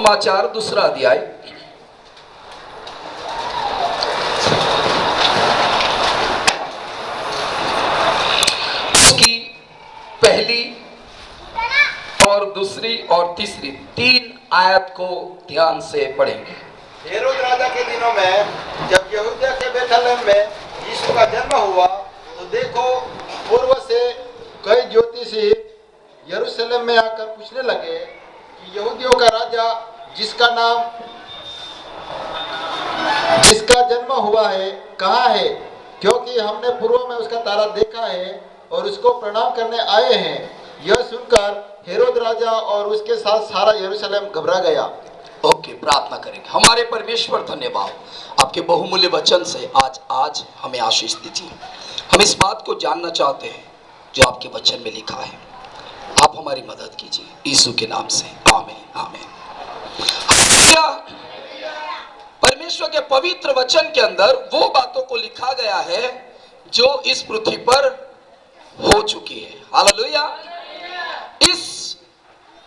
समाचार दूसरा अध्याय उसकी पहली और दूसरी और तीसरी 3 आयत को ध्यान से पढ़ेंगे। हेरोद राजा के दिनों में जब यहूदिया के बेथलेहम में यीशु का जन्म हुआ तो देखो, पूर्व से कई ज्योतिषी यरूशलेम में आकर पूछने लगे कि यहूदियों का राजा जिसका जन्म हुआ है कहाँ है, क्योंकि हमने पूर्व में उसका तारा देखा है और उसको प्रणाम करने आए हैं। यह सुनकर हेरोद राजा और उसके साथ सारा यरूशलेम घबरा गया। ओके, प्रार्थना करेंगे। हमारे परमेश्वर, धन्यवाद आपके बहुमूल्य वचन से आज हमें आशीष दीजिए। हम इस बात को जानना चाहते हैं जो आपके वचन में लिखा है। आप हमारी मदद कीजिए यीशु के नाम से, आमीन आमीन। परमेश्वर के पवित्र वचन के अंदर वो बातों को लिखा गया है जो इस पृथ्वी पर हो चुकी है। हालेलुया। इस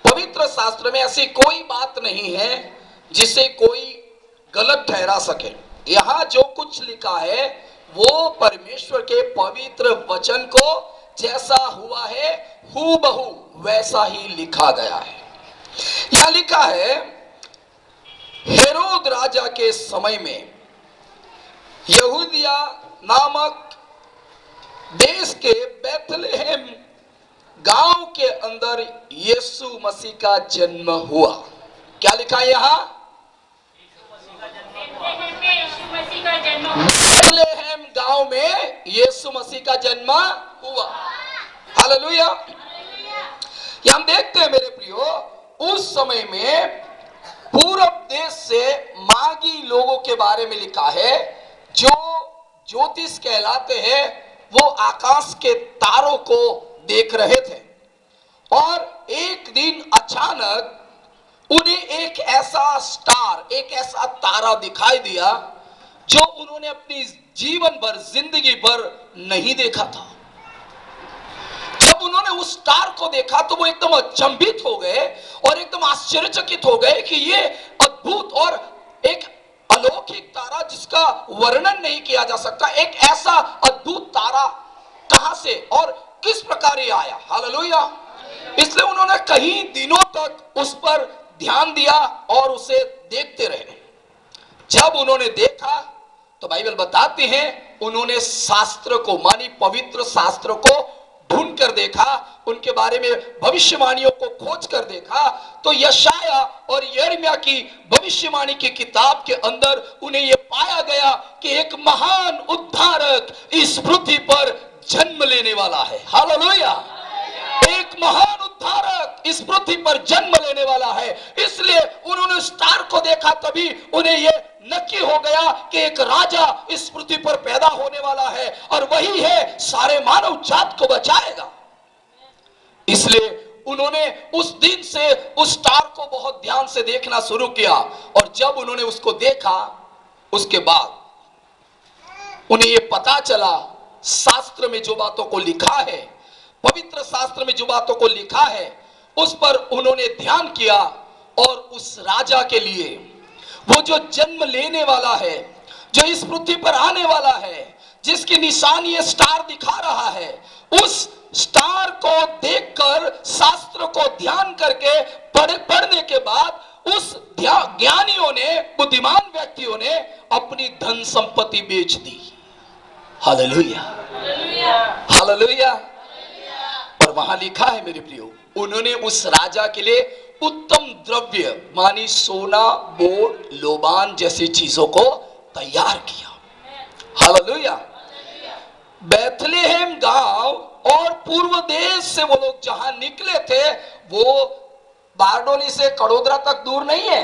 पवित्र शास्त्र में ऐसी कोई बात नहीं है जिसे कोई गलत ठहरा सके। यहाँ जो कुछ लिखा है वो परमेश्वर के पवित्र वचन को जैसा हुआ है हूबहू वैसा ही लिखा गया है। यहाँ लिखा है, हेरोद राजा के समय में यहूदिया नामक देश के बेथलेहम गांव के अंदर यीशु मसीह का जन्म हुआ। क्या लिखा है यहाँ? बेथलेहम गांव में यीशु मसीह का जन्म हुआ। हालेलुया। ये हम देखते हैं मेरे प्रियो, उस समय में पूर्व देश से मागी लोगों के बारे में लिखा है जो ज्योतिष कहलाते हैं। वो आकाश के तारों को देख रहे थे और एक दिन अचानक उन्हें एक ऐसा स्टार, एक ऐसा तारा दिखाई दिया जो उन्होंने अपनी जीवन भर, जिंदगी भर नहीं देखा था। जब उन्होंने उस स्टार को देखा तो वो एकदम अचंभित हो गए और एकदम आश्चर्यचकित हो गए कि ये अद्भुत और एक अलौकिक तारा जिसका वर्णन नहीं किया जा सकता, एक ऐसा अद्भुत तारा कहां से और किस प्रकार ये आया। हालेलुया। इसलिए उन्होंने कई दिनों तक उस पर ध्यान दिया और उसे देखते रहे। जब उन्होंने देखा तो बाइबल बताती है उन्होंने शास्त्र को, मानी पवित्र शास्त्र को ढूंढ कर देखा, उनके बारे में भविष्यवाणियों को खोज कर देखा तो यशाया और यिर्मयाह की भविष्यवाणी की किताब के अंदर उन्हें यह पाया गया कि एक महान उद्धारक इस पृथ्वी पर जन्म लेने वाला है। हालेलुया। एक महान उद्धारक इस पृथ्वी पर जन्म लेने वाला है। इसलिए उन्होंने स्टार को देखा, तभी उन्हें यह नक्की हो गया कि एक राजा इस पृथ्वी पर पैदा होने वाला है और वही है सारे मानव जात को बचाएगा। इसलिए उन्होंने उस दिन से उस स्टार को बहुत ध्यान से देखना शुरू किया और जब उन्होंने उसको देखा उसके बाद उन्हें यह पता चला, शास्त्र में जो बातों को लिखा है, पवित्र शास्त्र में जो बातों को लिखा है उस पर उन्होंने ध्यान किया और उस राजा के लिए, वो जो जन्म लेने वाला है, जो इस पृथ्वी पर आने वाला है, जिसकी निशानी ये स्टार दिखा रहा है, उस स्टार को देखकर, शास्त्र को ध्यान करके पढ़ने के बाद उस ज्ञानियों ने, बुद्धिमान व्यक्तियों ने अपनी धन संपत्ति बेच दी। Hallelujah hallelujah. और वहां लिखा है मेरे प्रियो, उन्होंने उस राजा के लिए उत्तम द्रव्य मानी सोना, बोर, लोबान जैसी चीजों को तैयार किया। हालेलुया। बेथलेहम गांव और पूर्व देश से वो लोग जहां निकले थे वो बारडोली से कड़ोदरा तक दूर नहीं है।